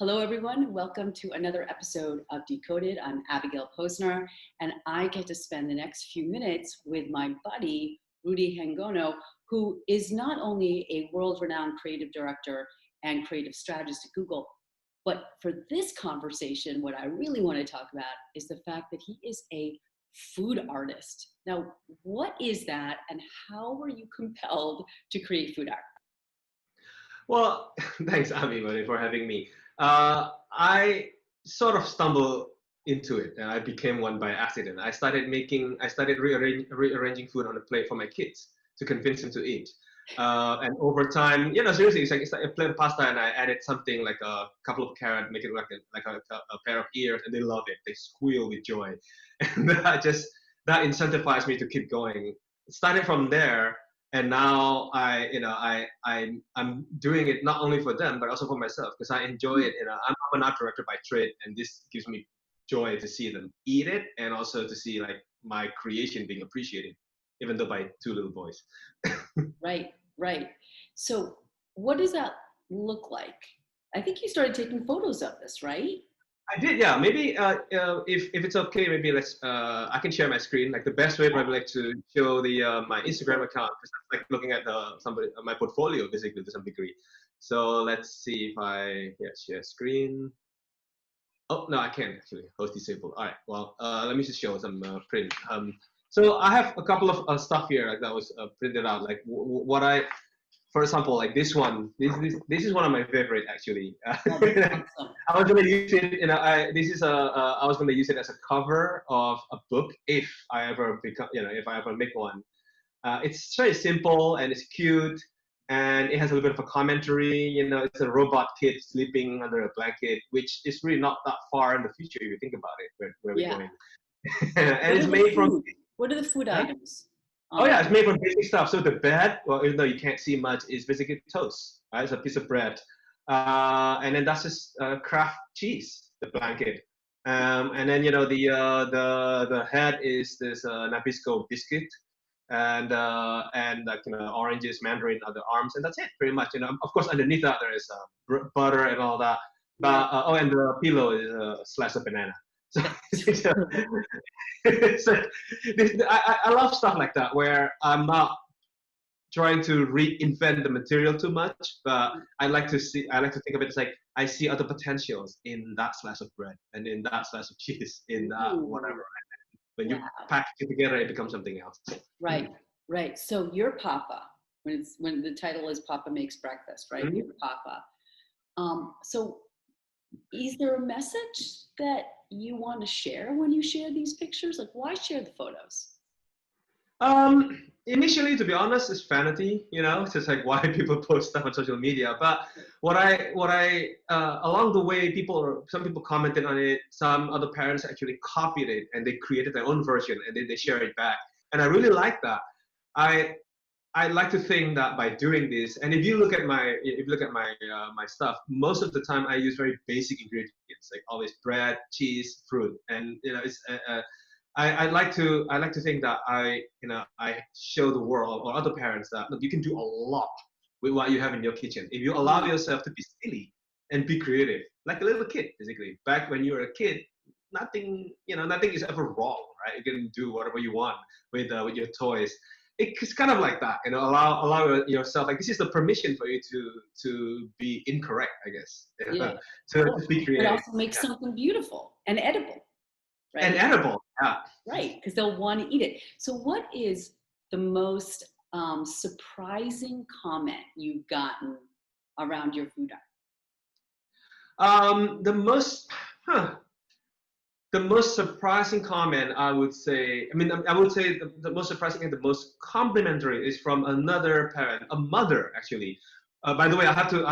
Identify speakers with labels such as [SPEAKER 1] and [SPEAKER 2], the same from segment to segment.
[SPEAKER 1] Hello, everyone. Welcome to another episode of Decoded. I'm Abigail Posner, and I get to spend the next few minutes with my buddy, Rudi Anggono, who is not only a world-renowned creative director and creative strategist at Google, but for this conversation, what I really want to talk about is the fact that he is a food artist. Now, what is that, and how were you compelled to create food art?
[SPEAKER 2] Well, thanks, Abby, for having me. I sort of stumbled into it, and I became one by accident. I started rearranging food on a plate for my kids to convince them to eat. And over time, seriously, it's like a plate of pasta, and I added something like a couple of carrots, make it like a pair of ears, and they love it. They squeal with joy, and that incentivized me to keep going. It started from there, and now I'm doing it not only for them but also for myself because I enjoy it. I'm an art director by trade, and this gives me joy to see them eat it and also to see like my creation being appreciated, even though by two little boys.
[SPEAKER 1] Right, right. So, what does that look like? I think you started taking photos of this, right?
[SPEAKER 2] I did, yeah. Maybe if it's okay, maybe let's I can share my screen. Like the best way, probably like to show the my Instagram account, because I'm like looking at my portfolio basically to some degree. So let's see if I share screen. Oh no, I can't actually. Host disabled. All right. Well, let me just show some print. So I have a couple of stuff here like that was printed out. Like what I, for example, like this one. This is one of my favorite actually.
[SPEAKER 1] Oh, that's awesome.
[SPEAKER 2] I was gonna use it. I was gonna use it as a cover of a book if I ever become, if I ever make one. It's very simple and it's cute, and it has a little bit of a commentary. It's a robot kid sleeping under a blanket, which is really not that far in the future if you think about it, where we're
[SPEAKER 1] Yeah.
[SPEAKER 2] going. And it's made from.
[SPEAKER 1] What are the food
[SPEAKER 2] Huh?
[SPEAKER 1] items?
[SPEAKER 2] Oh yeah, it's made from basic stuff. So the bed, well, even though you can't see much, is basically toast. Right? It's a piece of bread, and then that's just Kraft cheese, the blanket. And then the head is this Nabisco biscuit, and like oranges, mandarin, other arms, and that's it pretty much. Of course, underneath that there is butter and all that. But and the pillow is a slice of banana. So, so I love stuff like that where I'm not trying to reinvent the material too much, but I like to think of it as like I see other potentials in that slice of bread and in that slice of cheese, in that whatever. When you package it together, it becomes something else.
[SPEAKER 1] Right, right. So your Papa, when the title is Papa Makes Breakfast, right?
[SPEAKER 2] Mm-hmm.
[SPEAKER 1] Your Papa. So is there a message that you want to share when you share these pictures? Like, why share the photos?
[SPEAKER 2] Initially, to be honest, it's vanity. It's just like why people post stuff on social media. But what I along the way, some people commented on it. Some other parents actually copied it and they created their own version and then they share it back. And I really like that. I like to think that by doing this, and if you look at my my stuff, most of the time I use very basic ingredients, like always bread, cheese, fruit, and it's. I like to think that I show the world or other parents that look, you can do a lot with what you have in your kitchen if you allow yourself to be silly and be creative, like a little kid basically. Back when you were a kid, nothing is ever wrong, right? You can do whatever you want with your toys. It's kind of like that, allow yourself, like this is the permission for you to be incorrect, I guess.
[SPEAKER 1] Yeah.
[SPEAKER 2] To be creative.
[SPEAKER 1] But also make something beautiful and edible, right?
[SPEAKER 2] And edible, yeah.
[SPEAKER 1] Right, because they'll want to eat it. So what is the most surprising comment you've gotten around your food art?
[SPEAKER 2] The most surprising comment, I would say, the most surprising and the most complimentary is from another parent, a mother actually. By the way, I have to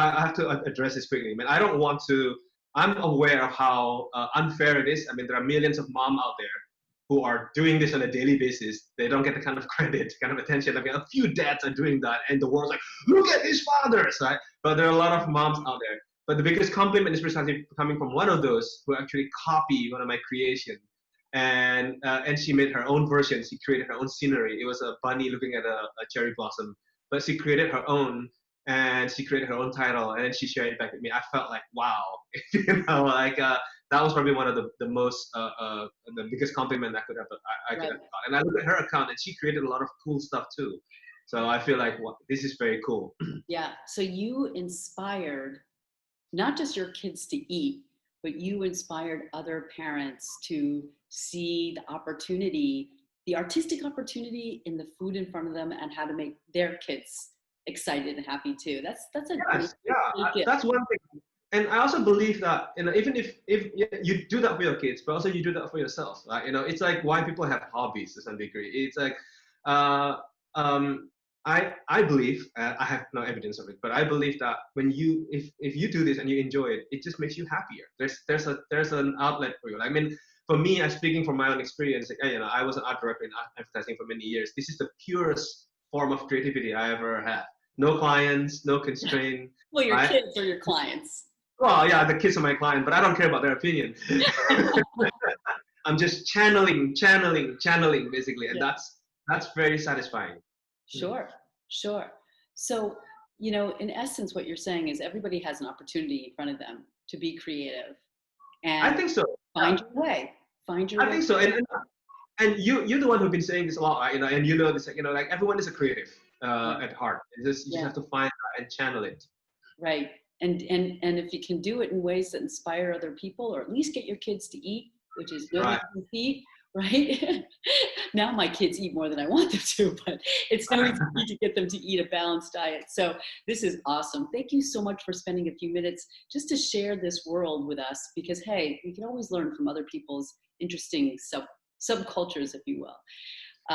[SPEAKER 2] address this quickly. I don't want to. I'm aware of how unfair it is. There are millions of moms out there who are doing this on a daily basis. They don't get the kind of credit, kind of attention. A few dads are doing that, and the world's like, look at these fathers, right? But there are a lot of moms out there. But the biggest compliment is precisely coming from one of those who actually copied one of my creation, and she made her own version. She created her own scenery. It was a bunny looking at a cherry blossom, but she created her own and she created her own title, and then she shared it back with me. I felt like, wow, like that was probably one of the most the biggest compliment I could have I could
[SPEAKER 1] Right.
[SPEAKER 2] have got. And I looked at her account, and she created a lot of cool stuff too. So I feel like, wow, this is very cool.
[SPEAKER 1] Yeah. So you inspired not just your kids to eat, but you inspired other parents to see the opportunity, the artistic opportunity in the food in front of them, and how to make their kids excited and happy too. That's a great,
[SPEAKER 2] Yes, yeah,
[SPEAKER 1] great gift.
[SPEAKER 2] that's one thing. And I also believe that, even if you do that for your kids, but also you do that for yourself, right? It's like why people have hobbies to some degree. It's like, uh, um, I believe, I have no evidence of it, but I believe that when if you do this and you enjoy it, it just makes you happier. There's an outlet for you. I mean, for me, I'm speaking from my own experience. Like, I was an art director in advertising for many years. This is the purest form of creativity I ever had. No clients, no constraint,
[SPEAKER 1] Well, your
[SPEAKER 2] right?
[SPEAKER 1] kids are your clients.
[SPEAKER 2] Well, yeah, the kids are my client, but I don't care about their opinion. I'm just channeling basically, and
[SPEAKER 1] Yeah.
[SPEAKER 2] that's very satisfying.
[SPEAKER 1] Sure, sure. So, in essence, what you're saying is everybody has an opportunity in front of them to be creative
[SPEAKER 2] I
[SPEAKER 1] and
[SPEAKER 2] think so.
[SPEAKER 1] find your way. Find your
[SPEAKER 2] I
[SPEAKER 1] way.
[SPEAKER 2] think so, and you're the one who've been saying this a lot, right? And this, like everyone is a creative
[SPEAKER 1] Yeah.
[SPEAKER 2] at heart. You just have to find that and channel it.
[SPEAKER 1] Right. And if you can do it in ways that inspire other people, or at least get your kids to eat, which is no
[SPEAKER 2] Right.
[SPEAKER 1] easy feat, right? Now my kids eat more than I want them to, but it's no easy feat to get them to eat a balanced diet. So this is awesome. Thank you so much for spending a few minutes just to share this world with us, because hey, we can always learn from other people's interesting subcultures, if you will.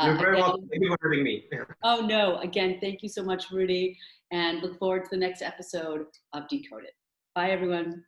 [SPEAKER 2] You're very welcome.
[SPEAKER 1] Again,
[SPEAKER 2] Thank you for having me.
[SPEAKER 1] oh no, again, thank you so much, Rudi, and look forward to the next episode of Decoded. Bye, everyone.